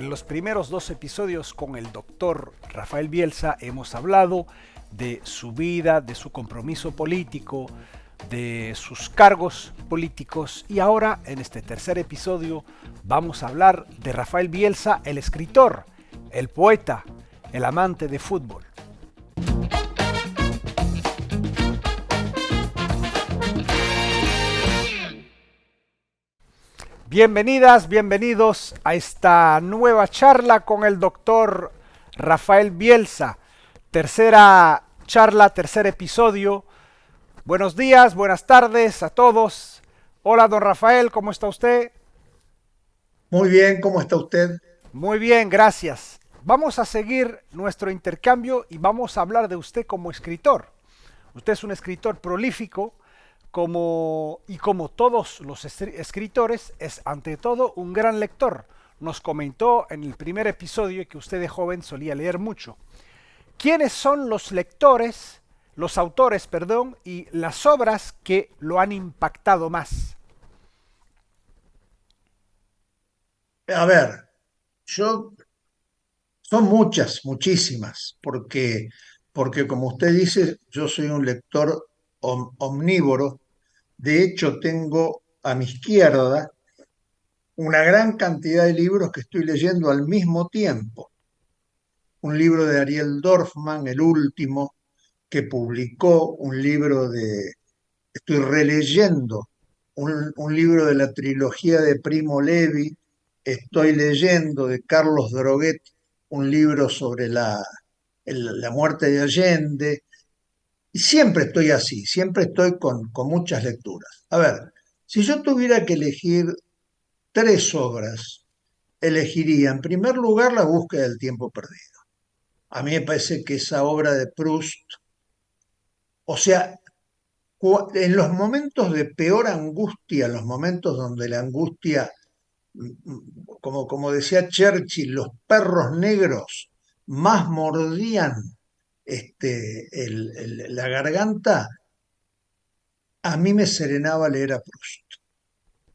En los primeros dos episodios con el doctor Rafael Bielsa hemos hablado de su vida, de su compromiso político, de sus cargos políticos y ahora en este tercer episodio vamos a hablar de Rafael Bielsa, el escritor, el poeta, el amante de fútbol. Bienvenidas, bienvenidos a esta nueva charla con el doctor Rafael Bielsa. Tercera charla, tercer episodio. Buenos días, buenas tardes a todos. Hola, don Rafael, ¿cómo está usted? Muy bien, ¿cómo está usted? Muy bien, gracias. Vamos a seguir nuestro intercambio y vamos a hablar de usted como escritor. Usted es un escritor prolífico como todos los escritores, es ante todo un gran lector. Nos comentó en el primer episodio que usted de joven solía leer mucho. ¿Quiénes son los lectores, los autores, perdón, y las obras que lo han impactado más? A ver, yo son muchas, muchísimas, porque como usted dice, yo soy un lector omnívoro. De hecho, tengo a mi izquierda una gran cantidad de libros que estoy leyendo al mismo tiempo. Un libro de Ariel Dorfman, el último que publicó, estoy releyendo un libro de la trilogía de Primo Levi, estoy leyendo de Carlos Droguet un libro sobre la muerte de Allende, y siempre estoy así, siempre estoy con muchas lecturas. A ver, si yo tuviera que elegir tres obras, elegiría en primer lugar La búsqueda del tiempo perdido. A mí me parece que esa obra de Proust, o sea, en los momentos de peor angustia, en los momentos donde la angustia, como decía Churchill, los perros negros más mordían la garganta, a mí me serenaba leer a Proust.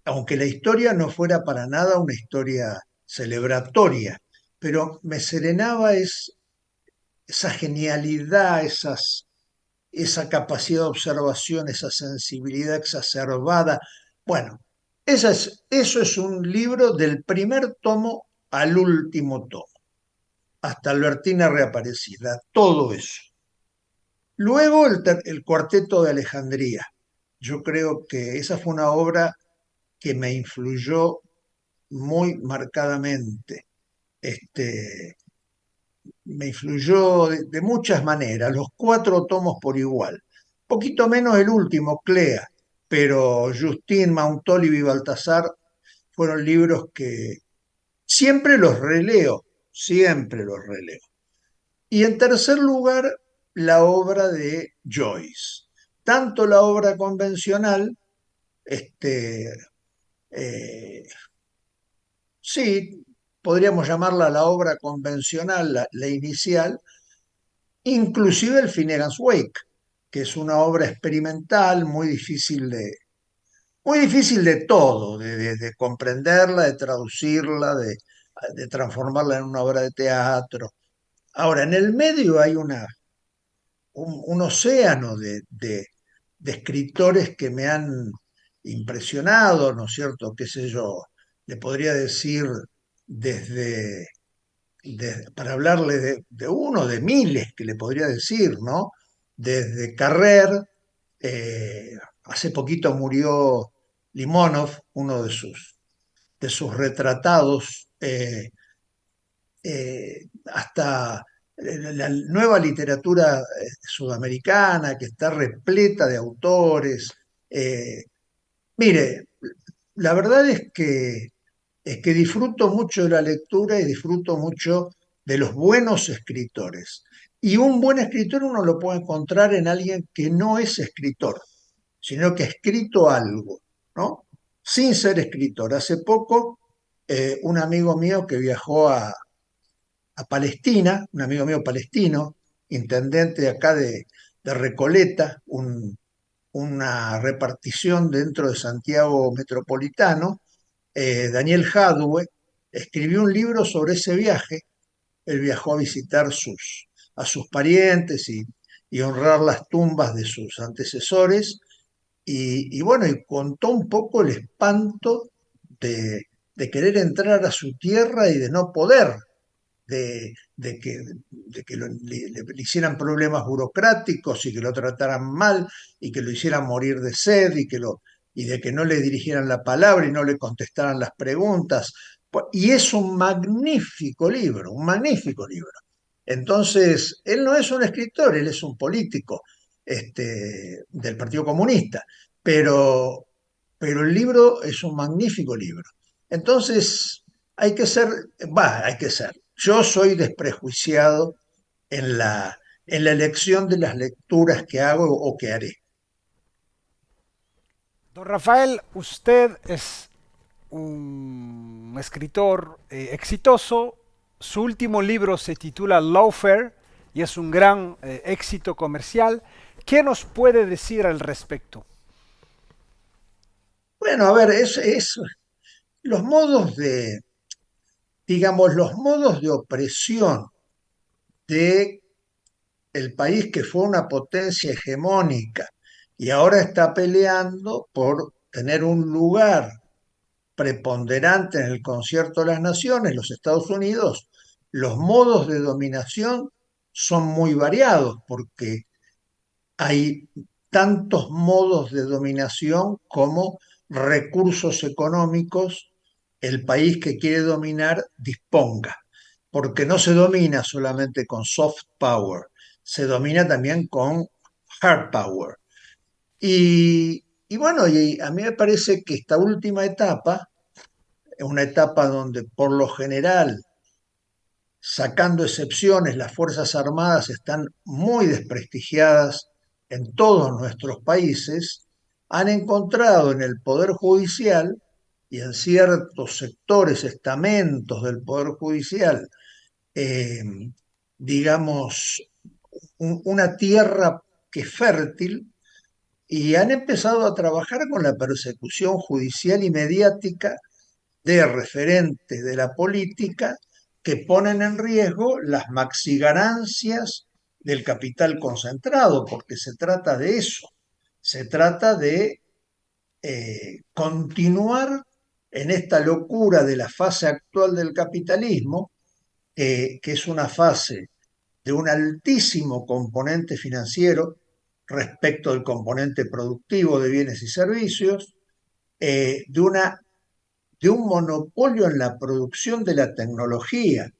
Aunque la historia no fuera para nada una historia celebratoria, pero me serenaba esa genialidad, esa capacidad de observación, esa sensibilidad exacerbada. Bueno, eso es un libro del primer tomo al último tomo, hasta Albertina reaparecida, todo eso. Luego el Cuarteto de Alejandría. Yo creo que esa fue una obra que me influyó muy marcadamente. Este, Me influyó de muchas maneras, los cuatro tomos por igual. Poquito menos el último, Clea, pero Justin, Mountolive y Baltasar fueron libros que siempre los releo. Y en tercer lugar, la obra de Joyce. Tanto la obra convencional, este, eh, sí, podríamos llamarla la obra convencional, la inicial, inclusive el Finnegan's Wake, que es una obra experimental muy difícil de todo, de comprenderla, de traducirla, de transformarla en una obra de teatro. Ahora, en el medio hay un océano de escritores que me han impresionado, ¿no es cierto? ¿Qué sé yo? Le podría decir desde para hablarle de uno, de miles que le podría decir, ¿no? Desde Carrer, hace poquito murió Limonov, uno de sus retratados, hasta la nueva literatura sudamericana que está repleta de autores. Eh, Mire, la verdad es que disfruto mucho de la lectura y disfruto mucho de los buenos escritores. Y un buen escritor uno lo puede encontrar en alguien que no es escritor, sino que ha escrito algo, ¿no? Sin ser escritor. Hace poco, un amigo mío que viajó a Palestina, un amigo mío palestino, intendente de acá de Recoleta, una repartición dentro de Santiago Metropolitano, Daniel Jadwe, escribió un libro sobre ese viaje. Él viajó a visitar a sus parientes y honrar las tumbas de sus antecesores y bueno, y contó un poco el espanto de querer entrar a su tierra y de no poder, de que le hicieran problemas burocráticos y que lo trataran mal y que lo hicieran morir de sed y de que no le dirigieran la palabra y no le contestaran las preguntas. Y es un magnífico libro, un magnífico libro. Entonces, él no es un escritor, él es un político del Partido Comunista, pero, pero el libro es un magnífico libro. Entonces, hay que ser, hay que ser. Yo soy desprejuiciado en la elección de las lecturas que hago o que haré. Don Rafael, usted es un escritor exitoso. Su último libro se titula Lawfare y es un gran éxito comercial. ¿Qué nos puede decir al respecto? Bueno, a ver, los modos digamos, los modos de opresión de el país que fue una potencia hegemónica y ahora está peleando por tener un lugar preponderante en el concierto de las naciones, los Estados Unidos, los modos de dominación son muy variados porque hay tantos modos de dominación como recursos económicos el país que quiere dominar disponga, porque no se domina solamente con soft power, se domina también con hard power. Y bueno, y a mí me parece que esta última etapa es una etapa donde por lo general, sacando excepciones, las Fuerzas Armadas están muy desprestigiadas en todos nuestros países, han encontrado en el Poder Judicial y en ciertos sectores, estamentos del Poder Judicial, eh, digamos, una tierra que es fértil y han empezado a trabajar con la persecución judicial y mediática de referentes de la política que ponen en riesgo las maxiganancias del capital concentrado, porque se trata de eso, se trata de continuar en esta locura de la fase actual del capitalismo, que es una fase de un altísimo componente financiero respecto del componente productivo de bienes y servicios, de de un monopolio en la producción de la tecnología,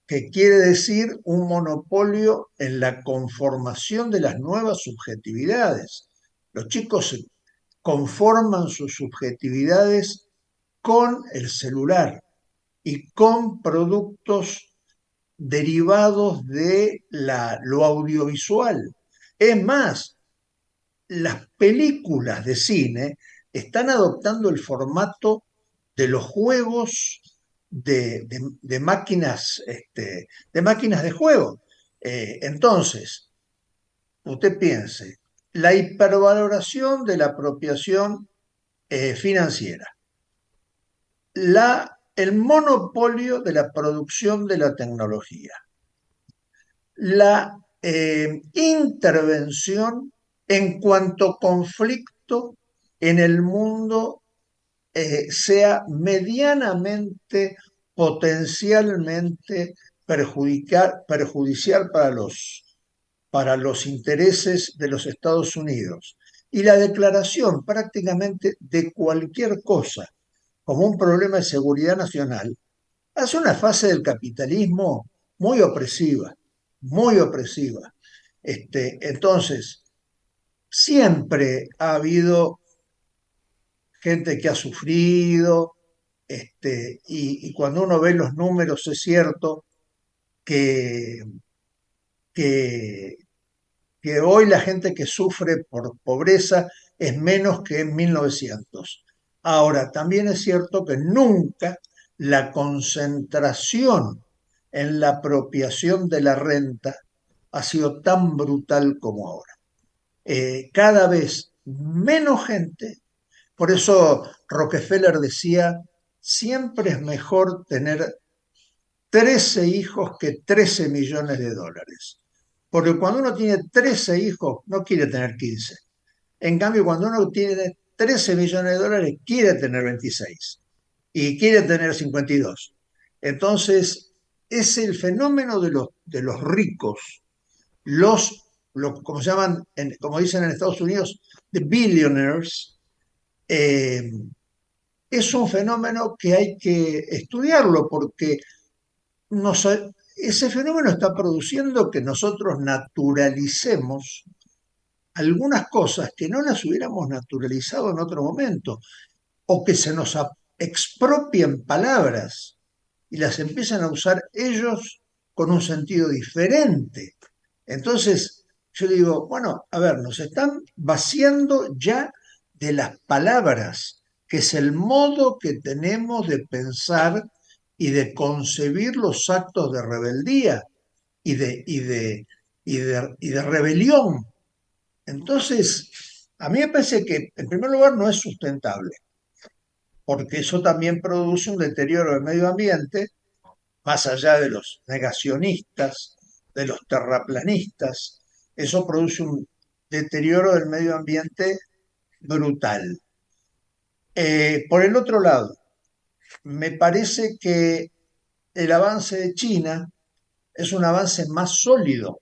que quiere decir un monopolio en la conformación de las nuevas subjetividades. Los chicos conforman sus subjetividades con el celular y con productos derivados de lo audiovisual. Es más, las películas de cine están adoptando el formato de los juegos de máquinas, de máquinas de juego. Entonces, usted piense, la hipervaloración de la apropiación financiera, el monopolio de la producción de la tecnología, la intervención en cuanto conflicto en el mundo sea medianamente, potencialmente perjudicial para los intereses de los Estados Unidos. Y la declaración prácticamente de cualquier cosa como un problema de seguridad nacional hace una fase del capitalismo muy opresiva, muy opresiva. Entonces, siempre ha habido gente que ha sufrido, y cuando uno ve los números es cierto que, que, que hoy la gente que sufre por pobreza es menos que en 1900. Ahora, también es cierto que nunca la concentración en la apropiación de la renta ha sido tan brutal como ahora. Cada vez menos gente, por eso Rockefeller decía siempre es mejor tener 13 hijos que 13 millones de dólares. Porque cuando uno tiene 13 hijos, no quiere tener 15. En cambio, cuando uno tiene 13 millones de dólares, quiere tener 26 y quiere tener 52. Entonces, es el fenómeno de los ricos, como se llaman, como dicen en Estados Unidos, the billionaires. eh, es un fenómeno que hay que estudiarlo porque nos- ese fenómeno está produciendo que nosotros naturalicemos algunas cosas que no las hubiéramos naturalizado en otro momento, o que se nos expropien palabras y las empiezan a usar ellos con un sentido diferente. Entonces, yo digo, bueno, a ver, nos están vaciando ya de las palabras, que es el modo que tenemos de pensar y de concebir los actos de rebeldía y de rebelión. Entonces, a mí me parece que, en primer lugar, no es sustentable, porque eso también produce un deterioro del medio ambiente, más allá de los negacionistas, de los terraplanistas. Eso produce un deterioro del medio ambiente brutal. Por el otro lado, me parece que el avance de China es un avance más sólido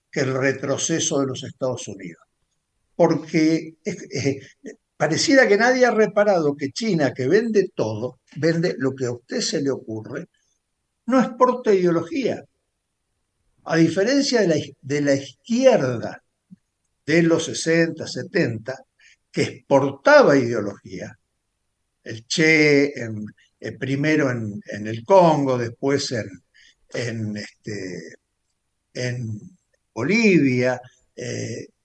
que el retroceso de los Estados Unidos, porque pareciera que nadie ha reparado que China, que vende todo, vende lo que a usted se le ocurre, no exporta ideología. A diferencia de la izquierda de los 60, 70, que exportaba ideología, el Che, primero en el Congo, después en Bolivia,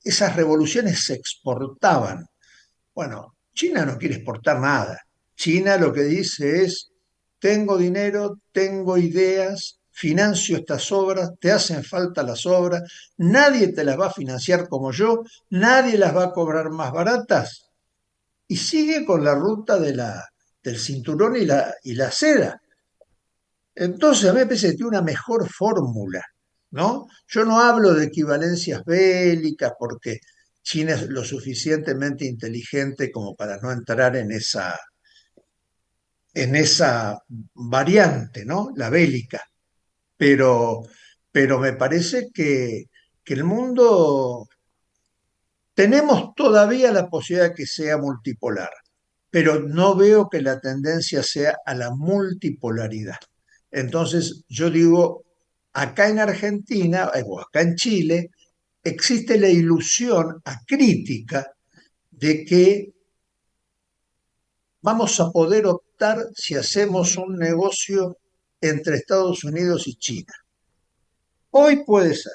esas revoluciones se exportaban. Bueno, China no quiere exportar nada. China lo que dice es, tengo dinero, tengo ideas, financio estas obras, te hacen falta las obras, nadie te las va a financiar como yo, nadie las va a cobrar más baratas. Y sigue con la ruta del cinturón y la seda. Entonces, a mí me parece que tiene una mejor fórmula, ¿no? Yo no hablo de equivalencias bélicas porque China es lo suficientemente inteligente como para no entrar en esa variante, ¿no? La bélica. Pero, pero me parece que el mundo, tenemos todavía la posibilidad de que sea multipolar, pero no veo que la tendencia sea a la multipolaridad. Entonces, yo digo, acá en Argentina, o acá en Chile, existe la ilusión acrítica de que vamos a poder optar si hacemos un negocio entre Estados Unidos y China. Hoy puede ser,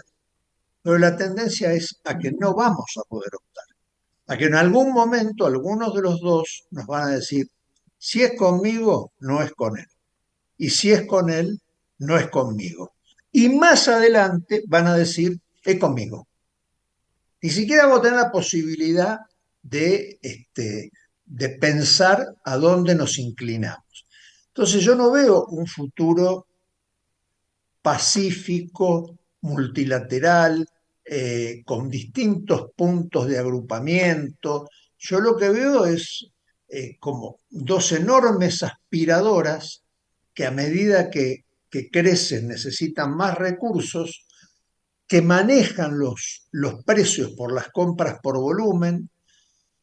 pero la tendencia es a que no vamos a poder optar, a que en algún momento algunos de los dos nos van a decir, si es conmigo, no es con él, y si es con él, no es conmigo. Y más adelante van a decir, es conmigo. Ni siquiera vamos a tener la posibilidad de pensar a dónde nos inclinamos. Entonces yo no veo un futuro pacífico, multilateral, con distintos puntos de agrupamiento. Yo lo que veo es como dos enormes aspiradoras que a medida que crecen necesitan más recursos, que manejan los precios por las compras por volumen,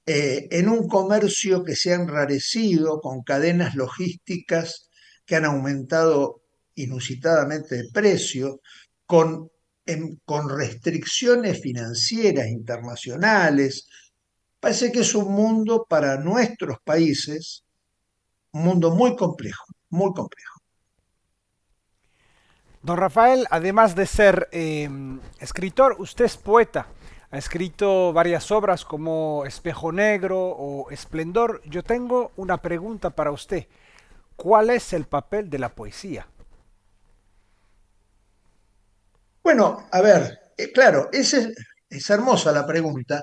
en un comercio que se ha enrarecido con cadenas logísticas que han aumentado inusitadamente de precio, con restricciones financieras internacionales. Parece que es un mundo para nuestros países, un mundo muy complejo, muy complejo. Don Rafael, además de ser escritor, usted es poeta. Ha escrito varias obras como Espejo Negro o Esplendor. Yo tengo una pregunta para usted. ¿Cuál es el papel de la poesía? Bueno, a ver, claro, es hermosa la pregunta,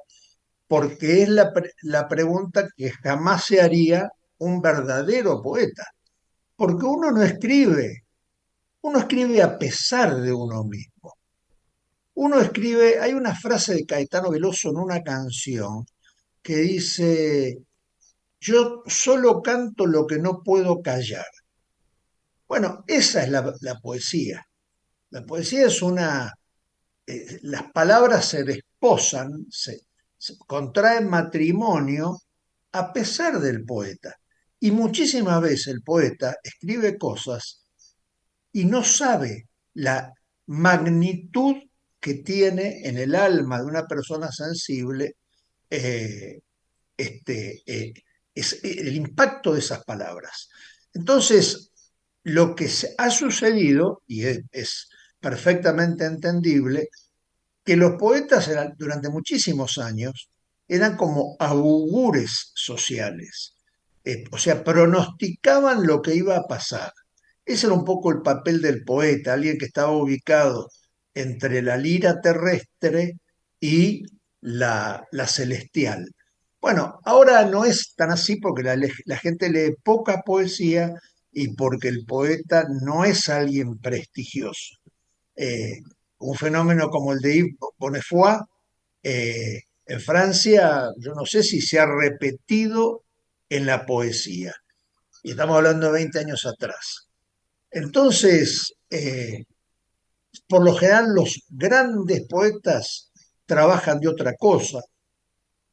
porque es la pregunta que jamás se haría un verdadero poeta. porque uno escribe a pesar de uno mismo. Uno escribe, hay una frase de Caetano Veloso en una canción que dice, yo solo canto lo que no puedo callar. Bueno, esa es la poesía. La poesía es las palabras se desposan, se contraen matrimonio a pesar del poeta. Y muchísimas veces el poeta escribe cosas y no sabe la magnitud que tiene en el alma de una persona sensible eh, este, es el impacto de esas palabras. Entonces, lo que ha sucedido, y es perfectamente entendible, que los poetas durante muchísimos años eran como augures sociales, o sea, pronosticaban lo que iba a pasar. Ese era un poco el papel del poeta, alguien que estaba ubicado entre la lira terrestre y la celestial. Bueno, ahora no es tan así porque la gente lee poca poesía y porque el poeta no es alguien prestigioso. Eh, un fenómeno como el de Yves Bonnefoy en Francia, yo no sé si se ha repetido en la poesía. Y estamos hablando de 20 años atrás. Entonces, por lo general los grandes poetas trabajan de otra cosa,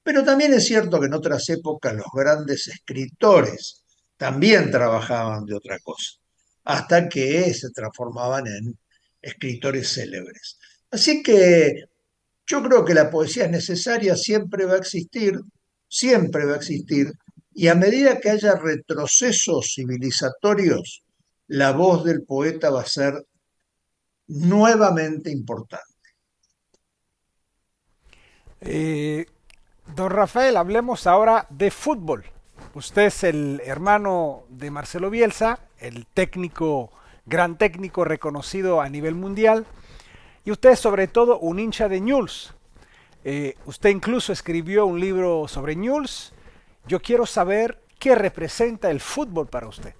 pero también es cierto que en otras épocas los grandes escritores también trabajaban de otra cosa, hasta que se transformaban en escritores célebres. Así que yo creo que la poesía es necesaria, siempre va a existir, y a medida que haya retrocesos civilizatorios, la voz del poeta va a ser nuevamente importante. Eh, Don Rafael, hablemos ahora de fútbol. Usted es el hermano de Marcelo Bielsa, el técnico, gran técnico reconocido a nivel mundial, y usted es sobre todo un hincha de Newell's. Usted incluso escribió un libro sobre Newell's. Yo quiero saber qué representa el fútbol para usted.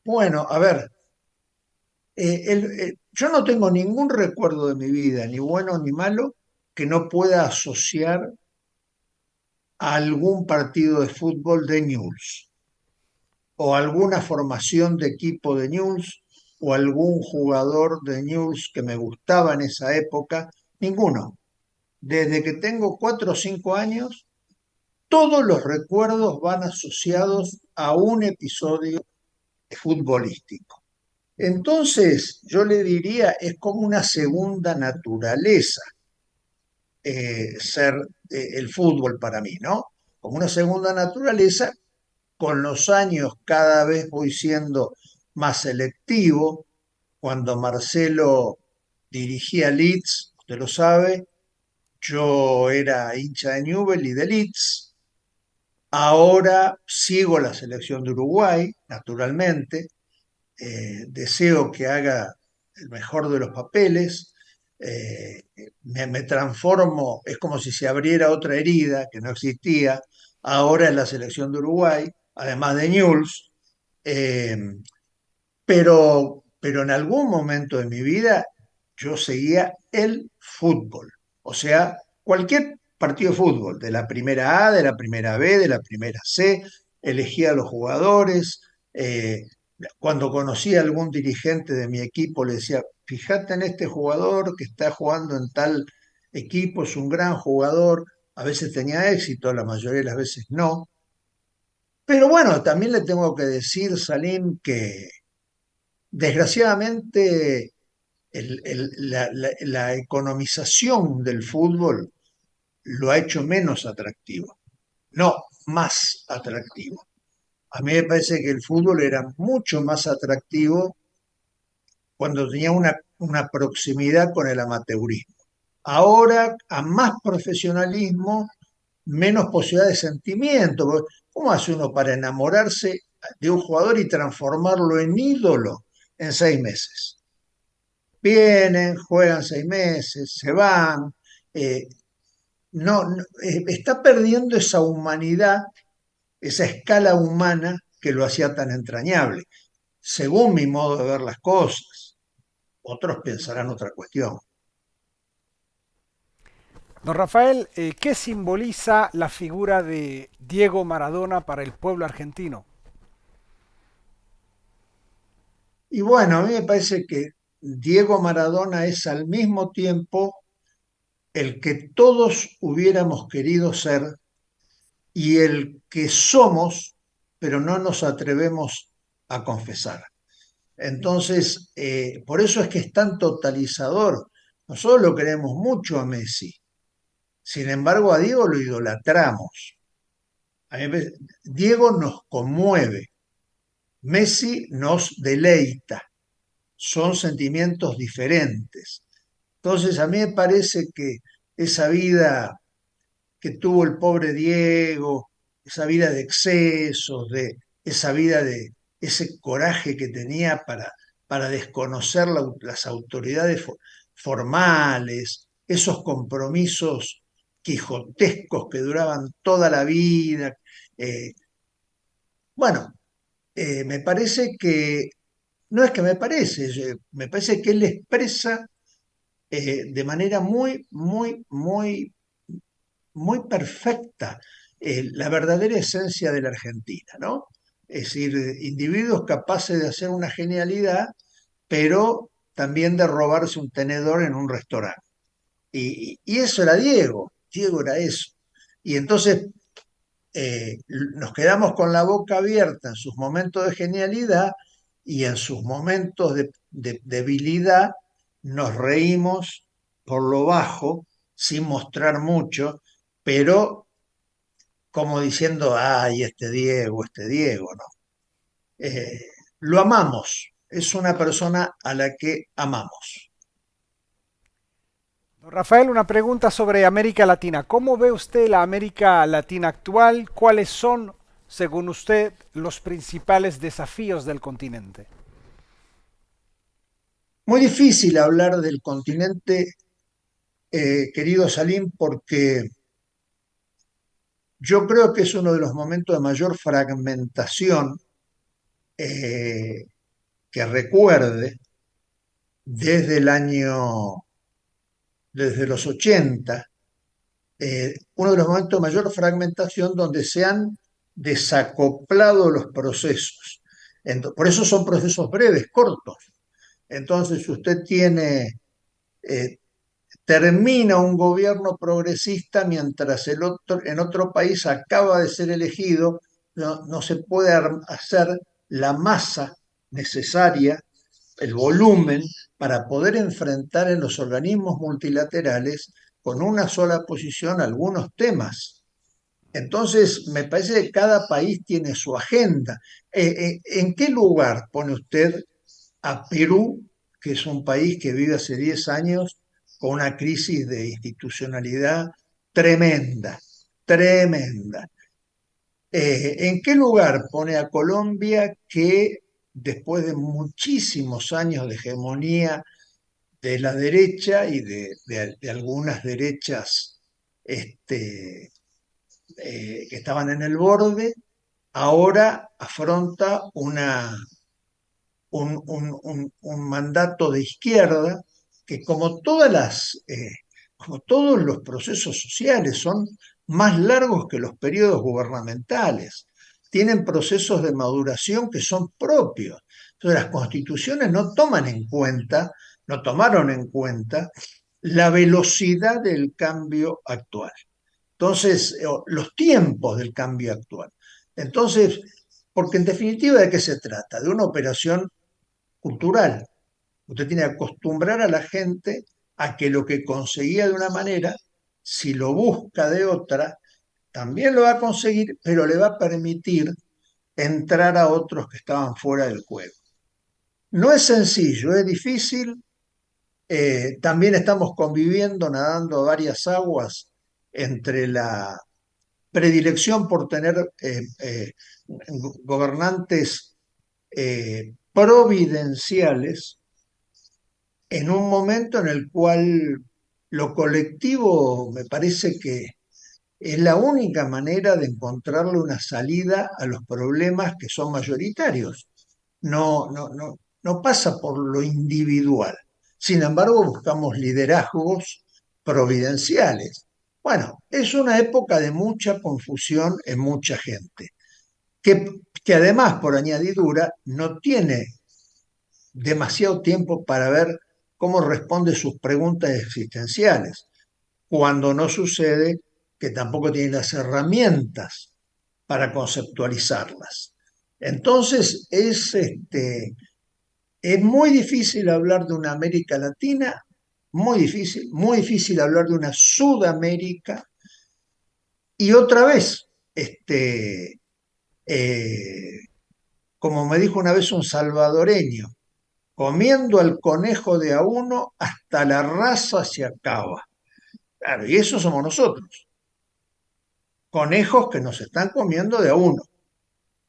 Bueno, a ver, yo no tengo ningún recuerdo de mi vida, ni bueno ni malo, que no pueda asociar a algún partido de fútbol de Newell's, o alguna formación de equipo de Newell's, o algún jugador de Newell's que me gustaba en esa época. Ninguno. Desde que tengo 4 o 5 años, todos los recuerdos van asociados a un episodio futbolístico. Entonces, yo le diría, es como una segunda naturaleza ser el fútbol para mí, ¿no? Como una segunda naturaleza. Con los años cada vez voy siendo más selectivo. Cuando Marcelo dirigía Leeds, usted lo sabe, yo era hincha de Newell's y de Leeds. Ahora sigo la selección de Uruguay, naturalmente. Deseo que haga el mejor de los papeles. eh, me transformo, es como si se abriera otra herida que no existía. Ahora es la selección de Uruguay, además de Newell's. eh, pero en algún momento de mi vida yo seguía el fútbol, o sea, cualquier partido de fútbol, de la primera A, de la primera B, de la primera C, elegía a los jugadores. Cuando conocía a algún dirigente de mi equipo le decía, fíjate en este jugador que está jugando en tal equipo, es un gran jugador. A veces tenía éxito, la mayoría de las veces no. Pero bueno, también le tengo que decir, Salim, que desgraciadamente la economización del fútbol lo ha hecho menos atractivo, no más atractivo. A mí me parece que el fútbol era mucho más atractivo cuando tenía una proximidad con el amateurismo. Ahora, a más profesionalismo, menos posibilidad de sentimiento. ¿Cómo hace uno para enamorarse de un jugador y transformarlo en ídolo en 6 meses? Vienen, juegan 6 meses, se van. eh, no, está perdiendo esa humanidad esa escala humana que lo hacía tan entrañable, según mi modo de ver las cosas. Otros pensarán otra cuestión. Don Rafael, ¿qué simboliza la figura de Diego Maradona para el pueblo argentino? Y bueno, a mí me parece que Diego Maradona es al mismo tiempo el que todos hubiéramos querido ser y el que somos, pero no nos atrevemos a confesar. Entonces, por eso es que es tan totalizador. Nosotros lo queremos mucho a Messi, sin embargo a Diego lo idolatramos. A mí Diego nos conmueve, Messi nos deleita, son sentimientos diferentes. Entonces, a mí me parece que esa vida que tuvo el pobre Diego, esa vida de excesos, esa vida de ese coraje que tenía para desconocer las autoridades formales, esos compromisos quijotescos que duraban toda la vida. Eh, bueno, me parece que, no es que me parece que él expresa de manera muy perfecta la verdadera esencia de la Argentina, ¿no? Es decir, individuos capaces de hacer una genialidad, pero también de robarse un tenedor en un restaurante. Y eso era Diego, Diego era eso. Y entonces nos quedamos con la boca abierta en sus momentos de genialidad y en sus momentos de debilidad nos reímos por lo bajo, sin mostrar mucho, pero como diciendo, ay, este Diego, ¿no? Eh, lo amamos, es una persona a la que amamos. Don Rafael, una pregunta sobre América Latina. ¿Cómo ve usted la América Latina actual? ¿Cuáles son, según usted, los principales desafíos del continente? Muy difícil hablar del continente, querido Salim, porque yo creo que es uno de los momentos de mayor fragmentación eh, que recuerde desde desde los 80, uno de los momentos de mayor fragmentación donde se han desacoplado los procesos. Por eso son procesos breves, cortos. Entonces usted eh, termina un gobierno progresista mientras en otro país acaba de ser elegido, no se puede hacer la masa necesaria, el volumen, para poder enfrentar en los organismos multilaterales con una sola posición algunos temas. Entonces, me parece que cada país tiene su agenda. ¿En qué lugar pone usted a Perú, que es un país que vive hace 10 años con una crisis de institucionalidad tremenda, tremenda? ¿En qué lugar pone a Colombia que después de muchísimos años de hegemonía de la derecha y de algunas derechas este, que estaban en el borde, ahora afronta un mandato de izquierda que como todos los procesos sociales son más largos que los periodos gubernamentales, tienen procesos de maduración que son propios. Entonces las constituciones no toman en cuenta, no tomaron en cuenta la velocidad del cambio actual. Entonces, los tiempos del cambio actual. Entonces, porque en definitiva, ¿de qué se trata? De una operación cultural. Usted tiene que acostumbrar a la gente a que lo que conseguía de una manera, si lo busca de otra, también lo va a conseguir, pero le va a permitir entrar a otros que estaban fuera del juego. No es sencillo, es difícil. También estamos conviviendo, nadando a varias aguas entre la predilección por tener gobernantes providenciales en un momento en el cual lo colectivo me parece que es la única manera de encontrarle una salida a los problemas que son mayoritarios. No pasa por lo individual. Sin embargo, buscamos liderazgos providenciales. Bueno, es una época de mucha confusión en mucha gente, que además, por añadidura, no tiene demasiado tiempo para ver cómo responde sus preguntas existenciales, cuando no sucede que tampoco tiene las herramientas para conceptualizarlas. Entonces es muy difícil hablar de una América Latina, muy difícil hablar de una Sudamérica, y otra vez, eh, como me dijo una vez un salvadoreño, comiendo al conejo de a uno hasta la raza se acaba. Claro, y eso somos nosotros, conejos que nos están comiendo de a uno.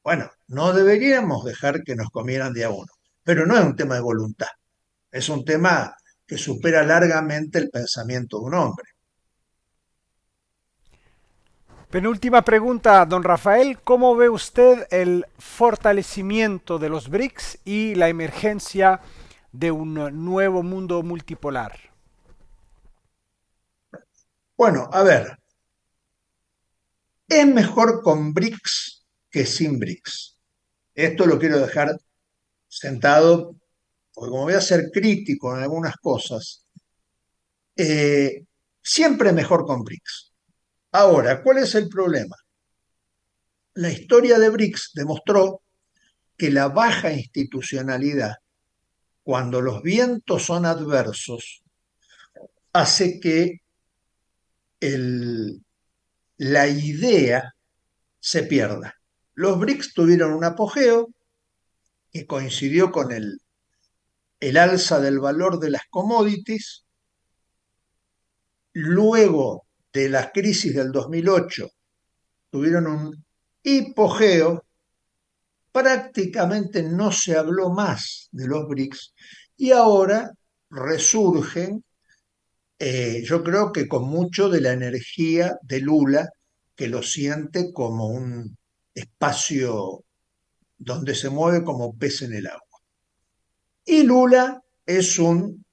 Bueno, no deberíamos dejar que nos comieran de a uno, pero no es un tema de voluntad, es un tema que supera largamente el pensamiento de un hombre. Penúltima pregunta, don Rafael, ¿cómo ve usted el fortalecimiento de los BRICS y la emergencia de un nuevo mundo multipolar? Bueno, a ver, es mejor con BRICS que sin BRICS. Esto lo quiero dejar sentado, porque como voy a ser crítico en algunas cosas, eh, siempre mejor con BRICS. Ahora, ¿cuál es el problema? La historia de BRICS demostró que la baja institucionalidad, cuando los vientos son adversos, hace que el, la idea se pierda. Los BRICS tuvieron un apogeo que coincidió con el alza del valor de las commodities. Luego de la crisis del 2008, tuvieron un hipogeo, prácticamente no se habló más de los BRICS y ahora resurgen, yo creo que con mucho de la energía de Lula, que lo siente como un espacio donde se mueve como pez en el agua. Y Lula es un...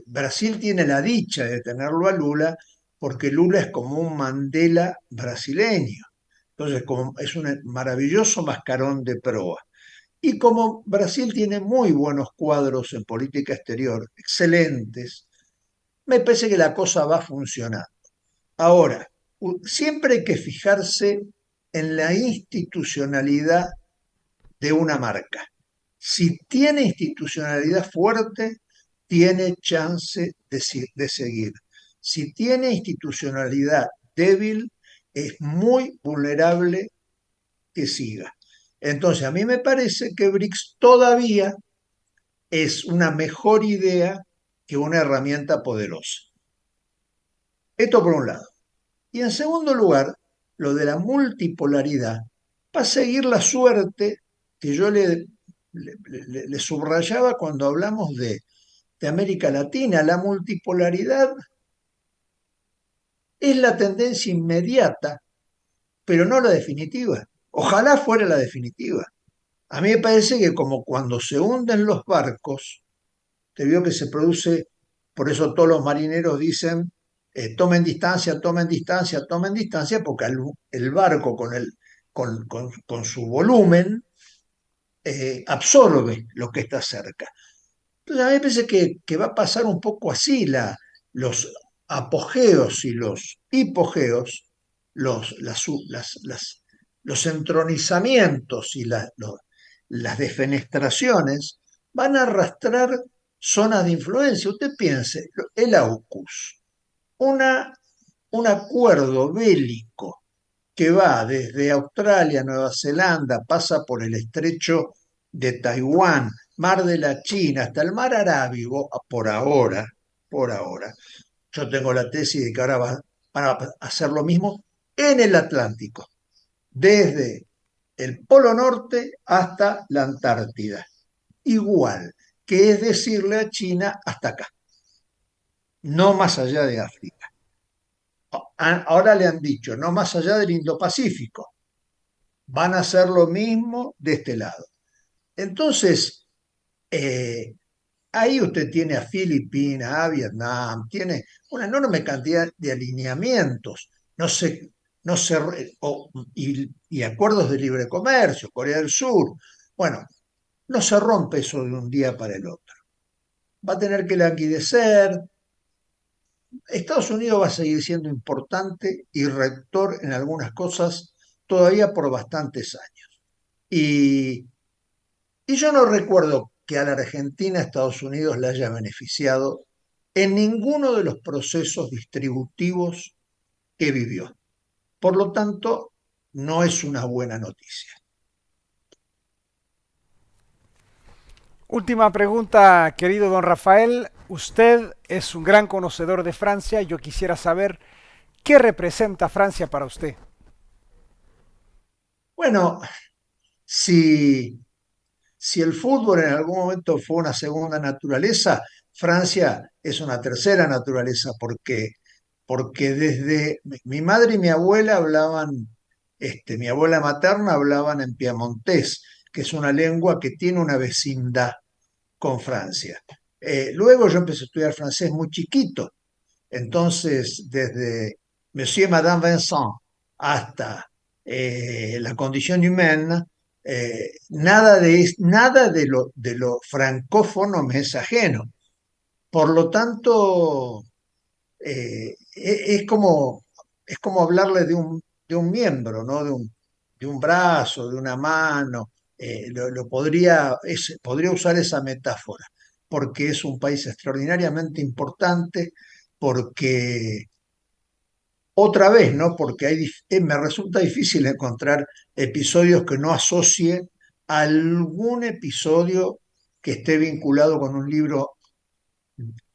Brasil tiene la dicha de tenerlo a Lula porque Lula es como un Mandela brasileño. Entonces, como es un maravilloso mascarón de proa. Y como Brasil tiene muy buenos cuadros en política exterior, excelentes, me parece que la cosa va funcionando. Ahora, siempre hay que fijarse en la institucionalidad de una marca. Si tiene institucionalidad fuerte, tiene chance de seguir. Si tiene institucionalidad débil, es muy vulnerable que siga. Entonces, a mí me parece que BRICS todavía es una mejor idea que una herramienta poderosa. Esto por un lado. Y en segundo lugar, lo de la multipolaridad va a seguir la suerte que yo le subrayaba cuando hablamos de América Latina. La multipolaridad es la tendencia inmediata, pero no la definitiva. Ojalá fuera la definitiva. A mí me parece que como cuando se hunden los barcos, te vio que se produce, por eso todos los marineros dicen, tomen distancia, tomen distancia, tomen distancia, porque el barco con su volumen absorbe lo que está cerca. Entonces a mí me parece que va a pasar un poco así, los apogeos y los hipogeos, los entronizamientos y las defenestraciones van a arrastrar zonas de influencia. Usted piense, el AUKUS, una, un acuerdo bélico que va desde Australia, Nueva Zelanda, pasa por el estrecho de Taiwán, Mar de la China, hasta el Mar Arábigo, por ahora. Yo tengo la tesis de que ahora van a hacer lo mismo en el Atlántico, desde el Polo Norte hasta la Antártida. Igual, que es decirle a China hasta acá, no más allá de África. Ahora le han dicho, no más allá del Indo-Pacífico, van a hacer lo mismo de este lado. Entonces, eh, ahí usted tiene a Filipinas, a Vietnam, tiene una enorme cantidad de alineamientos, no sé, no se, y acuerdos de libre comercio, Corea del Sur. Bueno, no se rompe eso de un día para el otro. Va a tener que languidecer. Estados Unidos va a seguir siendo importante y rector en algunas cosas todavía por bastantes años. Y, y yo no recuerdo que a la Argentina Estados Unidos le haya beneficiado en ninguno de los procesos distributivos que vivió. Por lo tanto, no es una buena noticia. Última pregunta, querido don Rafael. Usted es un gran conocedor de Francia. Yo quisiera saber qué representa Francia para usted. Bueno, si, si el fútbol en algún momento fue una segunda naturaleza, Francia es una tercera naturaleza porque desde mi madre y mi abuela hablaban, mi abuela materna hablaban en piemontés, que es una lengua que tiene una vecindad con Francia. Luego yo empecé a estudiar francés muy chiquito, entonces desde Monsieur y Madame Vincent hasta La Condición Humaine, nada de lo francófono me es ajeno. Por lo tanto, es como hablarle de un miembro, ¿no? De un brazo, de una mano. Podría usar esa metáfora, porque es un país extraordinariamente importante, porque otra vez, ¿no? Porque me resulta difícil encontrar episodios que no asocie a algún episodio que esté vinculado con un libro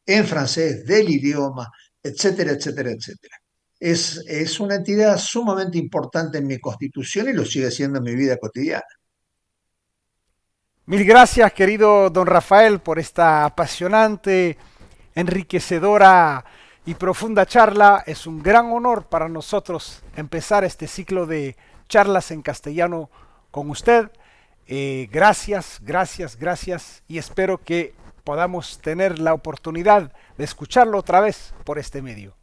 en francés, del idioma, etcétera, etcétera, etcétera. Es una entidad sumamente importante en mi constitución y lo sigue siendo en mi vida cotidiana. Mil gracias, querido don Rafael, por esta apasionante, enriquecedora y profunda charla. Es un gran honor para nosotros empezar este ciclo de charlas en castellano con usted. Gracias, gracias, gracias y espero que podamos tener la oportunidad de escucharlo otra vez por este medio.